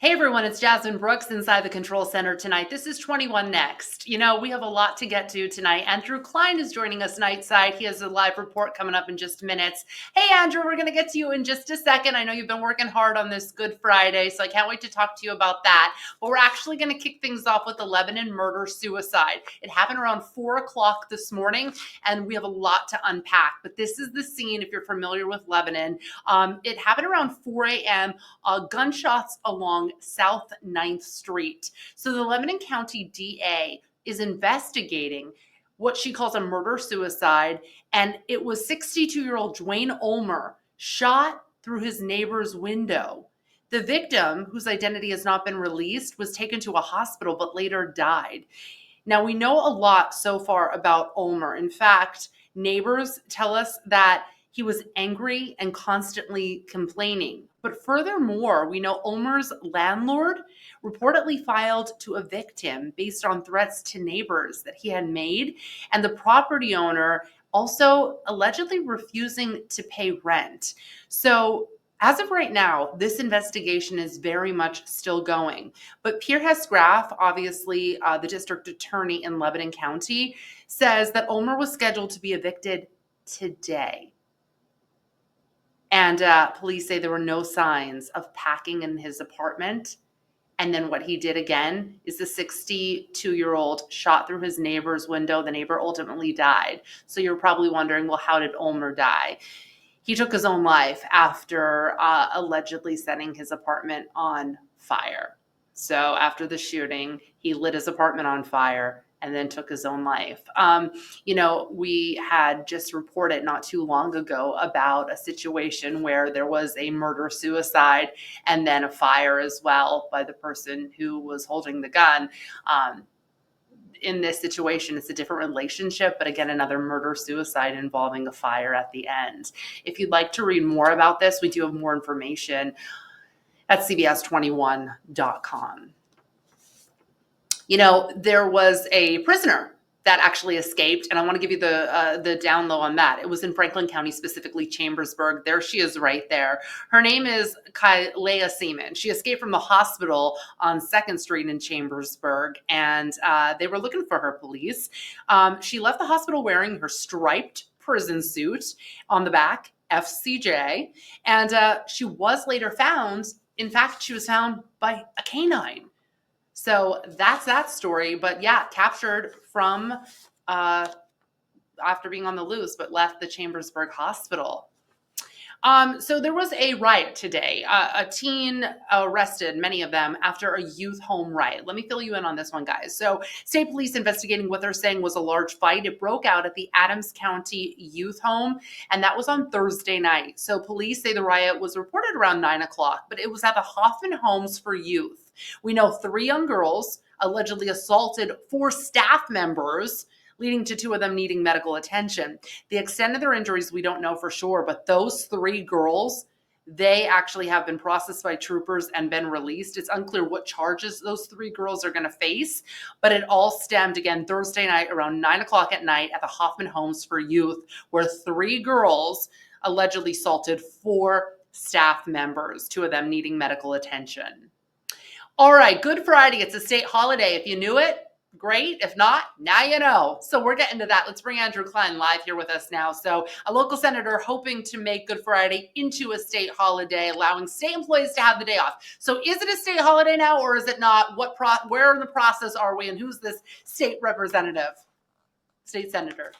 Hey everyone, it's Jasmine Brooks inside the Control Center tonight. This is 21 Next. You know, we have a lot to get to tonight. Andrew Klein is joining us nightside. He has a live report coming up in just minutes. Hey Andrew, we're going to get to you in just a second. I know you've been working hard on this Good Friday, so I can't wait to talk to you about that. But we're actually going to kick things off with the Lebanon murder-suicide. It happened around 4 o'clock this morning, and we have a lot to unpack. But this is the scene, if you're familiar with Lebanon. It happened around 4 a.m., gunshots along South 9th Street. So the Lebanon County DA is investigating what she calls a murder-suicide, and it was 62-year-old Dwayne Ulmer shot through his neighbor's window. The victim, whose identity has not been released, was taken to a hospital but later died. Now, we know a lot so far about Ulmer. In fact, neighbors tell us that he was angry and constantly complaining. But furthermore, we know Ulmer's landlord reportedly filed to evict him based on threats to neighbors that he had made, and the property owner also allegedly refusing to pay rent. So as of right now, this investigation is very much still going. But Pierre Hess-Graf, obviously the district attorney in Lebanon County, says that Ulmer was scheduled to be evicted today. And police say there were no signs of packing in his apartment. And then what he did again is the 62-year-old shot through his neighbor's window. The neighbor ultimately died. So you're probably wondering, well, how did Ulmer die? He took his own life after allegedly setting his apartment on fire. So after the shooting, he lit his apartment on fire and then took his own life. We had just reported not too long ago about a situation where there was a murder-suicide and then a fire as well by the person who was holding the gun. In this situation, it's a different relationship, but again, another murder-suicide involving a fire at the end. If you'd like to read more about this, we do have more information at cbs21.com. There was a prisoner that actually escaped, and I want to give you the down low on that. It was in Franklin County, specifically Chambersburg. There she is right there. Her name is Kylea Seaman. She escaped from the hospital on 2nd Street in Chambersburg, and they were looking for her, police. She left the hospital wearing her striped prison suit on the back, FCJ, and she was later found. In fact, she was found by a canine. So that's that story. But yeah, captured from after being on the loose, but left the Chambersburg hospital. So there was a riot today. A teen arrested, many of them, after a youth home riot. Let me fill you in on this one, guys. So state police investigating what they're saying was a large fight. It broke out at the Adams County youth home, and that was on Thursday night. So police say the riot was reported around 9 o'clock, but it was at the Hoffman Homes for Youth. We know 3 young girls allegedly assaulted 4 staff members, leading to 2 of them needing medical attention. The extent of their injuries, we don't know for sure, but those 3 girls, they actually have been processed by troopers and been released. It's unclear what charges those 3 girls are going to face, but it all stemmed, again, Thursday night around 9 o'clock at night at the Hoffman Homes for Youth, where 3 girls allegedly assaulted 4 staff members, 2 of them needing medical attention. All right, Good Friday. It's a state holiday. If you knew it, great. If not, now you know. So we're getting to that. Let's bring Andrew Klein live here with us now. So a local senator hoping to make Good Friday into a state holiday, allowing state employees to have the day off. So is it a state holiday now, or is it not? Where in the process are we, and who's this state representative, state senator?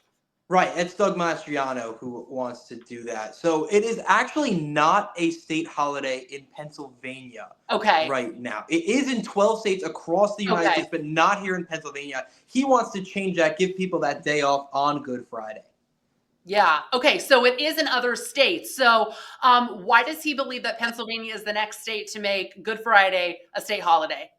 Right, it's Doug Mastriano who wants to do that. So it is actually not a state holiday in Pennsylvania right now. It is in 12 states across the United States, but not here in Pennsylvania. He wants to change that, give people that day off on Good Friday. Yeah. Okay. So it is in other states. So why does he believe that Pennsylvania is the next state to make Good Friday a state holiday?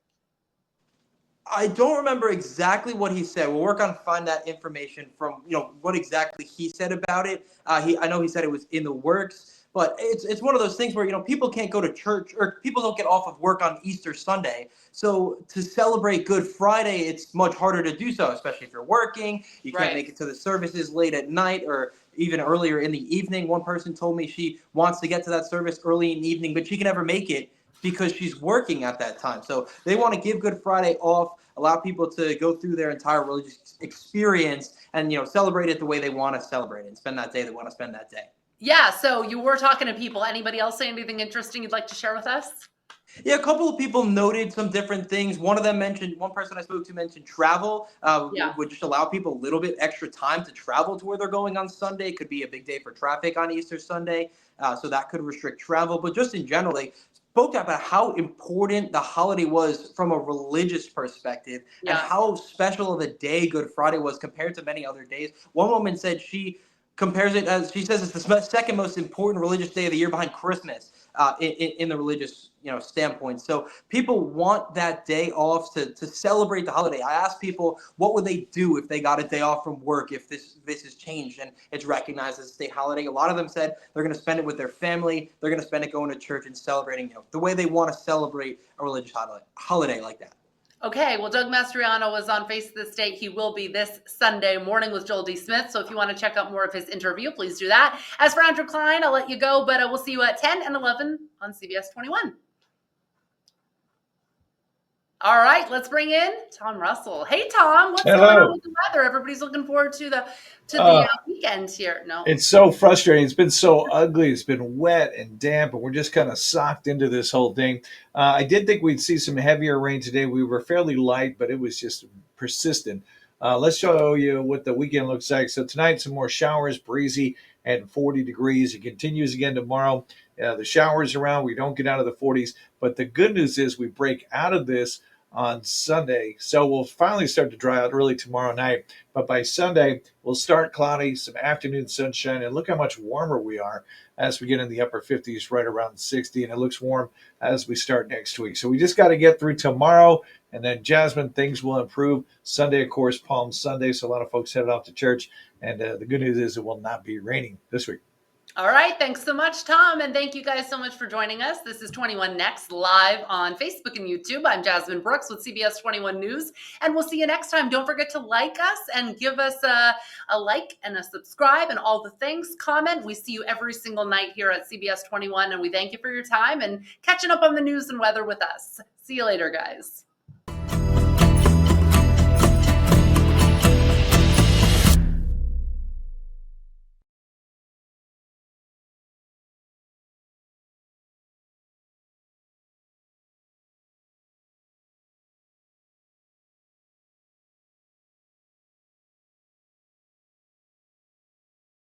I don't remember exactly what he said. We'll work on find that information from what exactly he said about it. I know he said it was in the works, but it's one of those things where people can't go to church, or people don't get off of work on Easter Sunday. So to celebrate Good Friday, it's much harder to do so, especially if you're working. You can't make it to the services late at night or even earlier in the evening. One person told me she wants to get to that service early in the evening, but she can never make it because she's working at that time. So they want to give Good Friday off, allow people to go through their entire religious experience and, celebrate it the way they want to celebrate it and spend that day they want to spend that day. Yeah, so you were talking to people. Anybody else say anything interesting you'd like to share with us? Yeah, a couple of people noted some different things. One person I spoke to mentioned travel Yeah. would just allow people a little bit extra time to travel to where they're going on Sunday. It could be a big day for traffic on Easter Sunday, so that could restrict travel. But just in general, they spoke about how important the holiday was from a religious perspective and Yeah. how special of a day Good Friday was compared to many other days. One woman said she compares it as she says it's the second most important religious day of the year behind Christmas in the religious standpoint. So people want that day off to celebrate the holiday. I asked people what would they do if they got a day off from work if this is changed and it's recognized as a state holiday. A lot of them said they're going to spend it with their family. They're going to spend it going to church and celebrating the way they want to celebrate a religious holiday like that. Okay, well, Doug Mastriano was on Face of the State. He will be this Sunday morning with Joel D. Smith. So if you want to check out more of his interview, please do that. As for Andrew Klein, I'll let you go, but we'll see you at 10 and 11 on CBS 21. All right, let's bring in Tom Russell. Hey, Tom, what's going on with the weather? Everybody's looking forward to the weekend here. No, it's so frustrating. It's been so ugly. It's been wet and damp, and we're just kind of socked into this whole thing. I did think we'd see some heavier rain today. We were fairly light, but it was just persistent. Let's show you what the weekend looks like. So tonight, some more showers, breezy, and 40 degrees. It continues again tomorrow. The showers around. We don't get out of the 40s, but the good news is we break out of this on Sunday. So we'll finally start to dry out early tomorrow night. But by Sunday, we'll start cloudy, some afternoon sunshine, and look how much warmer we are as we get in the upper 50s, right around 60. And it looks warm as we start next week. So we just got to get through tomorrow. And then, Jasmine, things will improve. Sunday, of course, Palm Sunday. So a lot of folks headed off to church. And the good news is it will not be raining this week. All right. Thanks so much, Tom. And thank you guys so much for joining us. This is 21 Next live on Facebook and YouTube. I'm Jasmine Brooks with CBS 21 News. And we'll see you next time. Don't forget to like us and give us a like and a subscribe and all the things. Comment. We see you every single night here at CBS 21. And we thank you for your time and catching up on the news and weather with us. See you later, guys.